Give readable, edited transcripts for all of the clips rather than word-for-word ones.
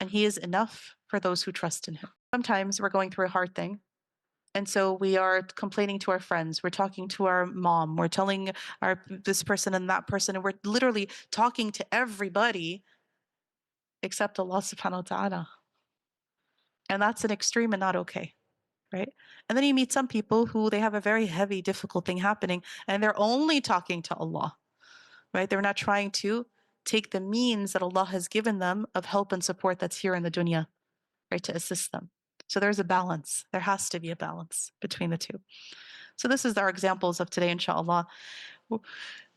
and He is enough for those who trust in Him. Sometimes we're going through a hard thing, and so we are complaining to our friends. We're talking to our mom. We're telling this person and that person, and we're literally talking to everybody except Allah subhanahu wa ta'ala. And that's an extreme and not okay, right? And then you meet some people who they have a very heavy, difficult thing happening, and they're only talking to Allah, right? They're not trying to take the means that Allah has given them of help and support that's here in the dunya, right, to assist them. So there's a balance. There has to be a balance between the two. So this is our examples of today, inshallah,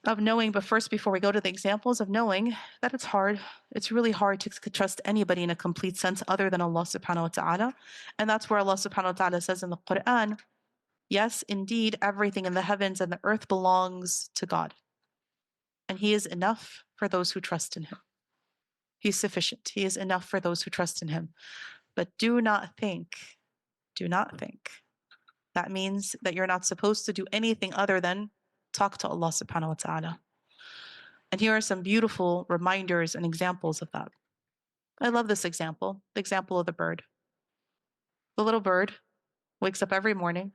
of knowing, but first, before we go to the examples, of knowing that it's hard. It's really hard to trust anybody in a complete sense other than Allah subhanahu wa ta'ala. And that's where Allah subhanahu wa ta'ala says in the Quran, yes, indeed, everything in the heavens and the earth belongs to God. And He is enough for those who trust in Him. He's sufficient. He is enough for those who trust in Him. But do not think that means that you're not supposed to do anything other than talk to Allah subhanahu wa ta'ala. And here are some beautiful reminders and examples of that. I love this example, the example of the bird. The little bird wakes up every morning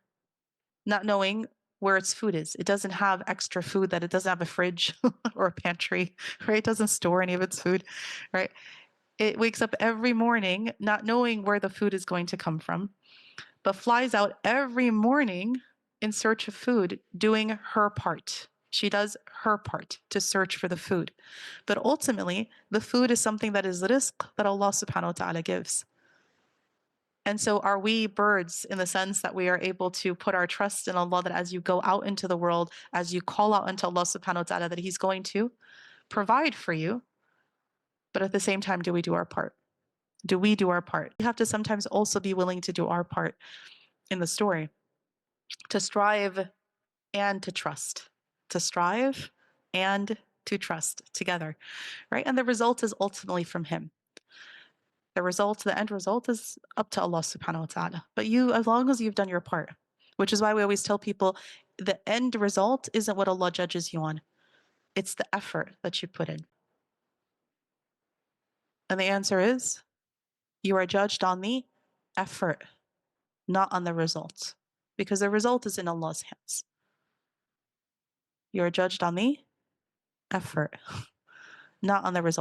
not knowing where its food is. It doesn't have extra food, that it doesn't have a fridge or a pantry, right? It doesn't store any of its food, right? It wakes up every morning not knowing where the food is going to come from, but flies out every morning in search of food, doing her part. She does her part to search for the food. But ultimately, the food is something that is rizq that Allah subhanahu wa ta'ala gives. And so are we birds in the sense that we are able to put our trust in Allah, that as you go out into the world, as you call out unto Allah subhanahu wa ta'ala, that He's going to provide for you. But at the same time, do we do our part? Do we do our part? We have to sometimes also be willing to do our part in the story, to strive and to trust, to strive and to trust together, right? And the result is ultimately from Him. The end result is up to Allah subhanahu wa ta'ala. But you, as long as you've done your part, which is why we always tell people the end result isn't what Allah judges you on. It's the effort that you put in. And the answer is, you are judged on the effort, not on the result, because the result is in Allah's hands. You are judged on the effort, not on the result.